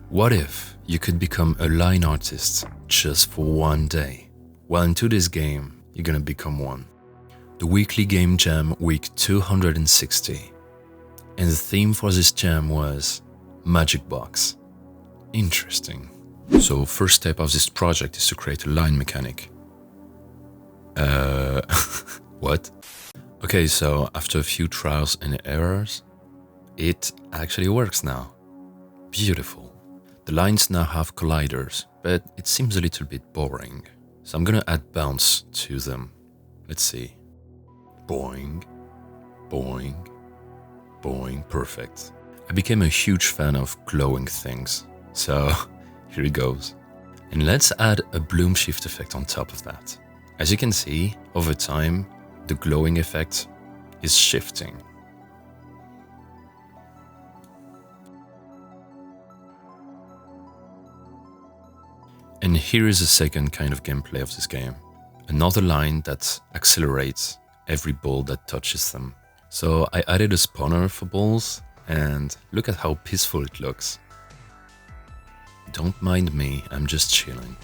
What if you could become a line artist just for one day? Well, into this game, you're gonna become one. The weekly game jam week 260. And the theme for this jam was Magic Box. Interesting. So first step of this project is to create a line mechanic. What? Okay, so after a few trials and errors, it actually works now. Beautiful. The lines now have colliders, but it seems a little bit boring. So I'm gonna add bounce to them. Let's see. Boing, boing, boing, perfect. I became a huge fan of glowing things, so here it goes. And let's add a bloom shift effect on top of that. As you can see, over time, the glowing effect is shifting. And here is the second kind of gameplay of this game. Another line that accelerates every ball that touches them. So I added a spawner for balls, and look at how peaceful it looks. Don't mind me, I'm just chilling.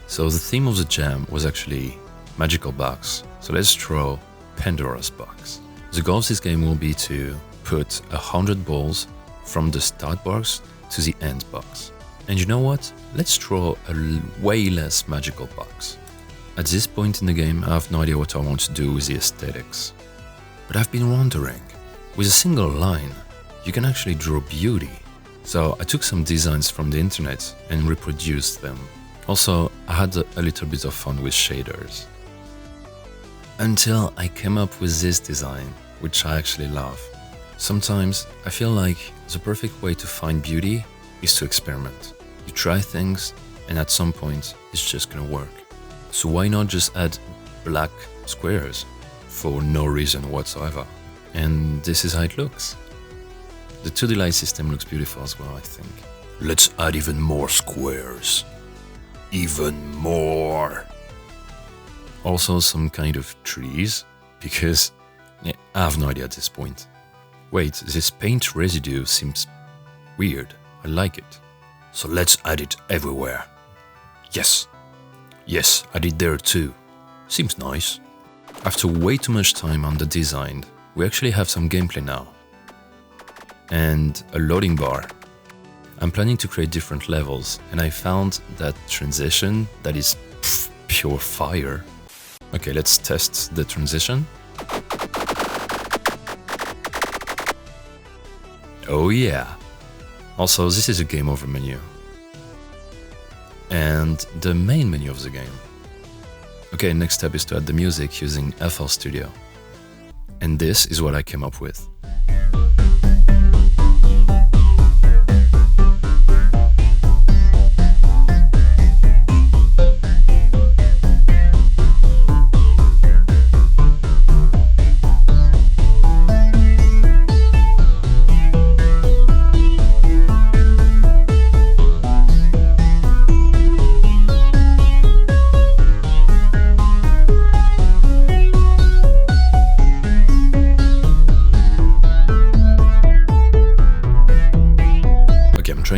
So the theme of the jam was actually Magical Box. So let's draw Pandora's Box. The goal of this game will be to put 100 balls from the start box to the end box. And you know what? Let's draw a way less magical box. At this point in the game, I have no idea what I want to do with the aesthetics. But I've been wondering, with a single line, you can actually draw beauty. So I took some designs from the internet and reproduced them. Also, I had a little bit of fun with shaders. Until I came up with this design, which I actually love. Sometimes I feel like the perfect way to find beauty is to experiment. You try things, and at some point, it's just gonna work. So why not just add black squares for no reason whatsoever? And this is how it looks. The 2D light system looks beautiful as well, I think. Let's add even more squares. Even more. Also some kind of trees, because I have no idea at this point. Wait, this paint residue seems weird. I like it. So let's add it everywhere. Yes. Yes, add it there too. Seems nice. After way too much time on the design, we actually have some gameplay now. And a loading bar. I'm planning to create different levels, and I found that transition that is pure fire. Okay, let's test the transition. Oh yeah. Also, this is a game over menu. And the main menu of the game. Okay, next step is to add the music using FL Studio. And this is what I came up with.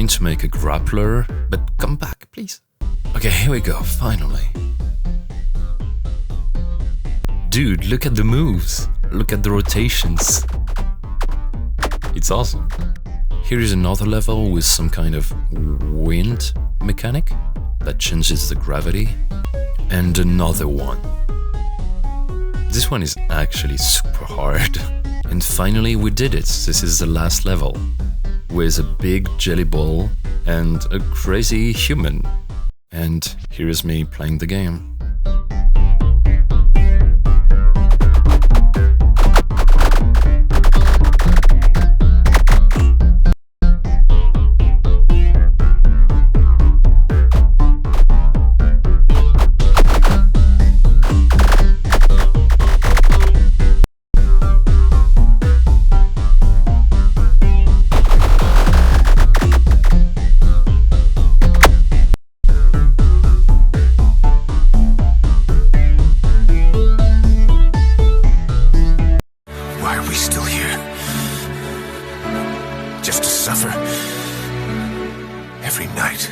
To make a grappler, but come back, please. Okay, here we go, finally. Dude, look at the moves. Look at the rotations. It's awesome. Here is another level with some kind of wind mechanic that changes the gravity. And another one. This one is actually super hard. And finally we did it. This is the last level. With a big jelly ball and a crazy human. And here is me playing the game. every night.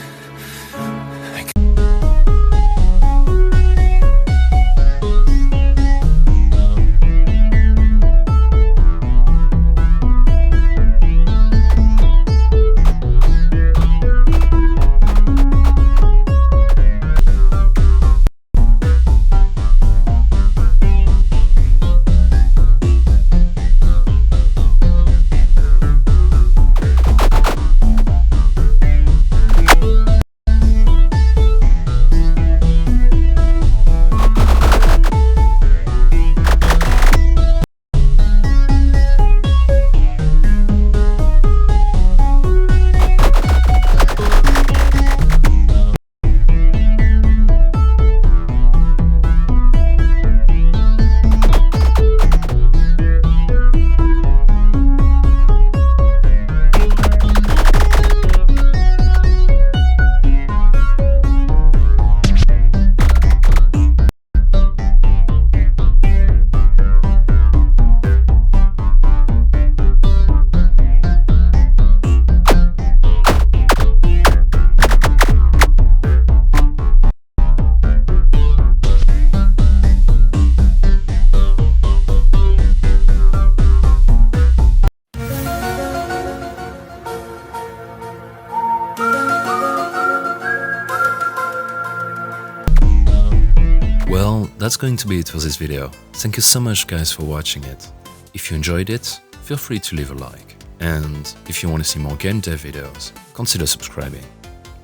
Well, that's going to be it for this video. Thank you so much guys for watching it. If you enjoyed it, feel free to leave a like. And if you want to see more game dev videos, consider subscribing.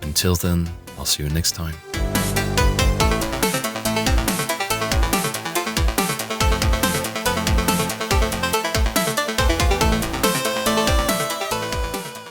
Until then, I'll see you next time.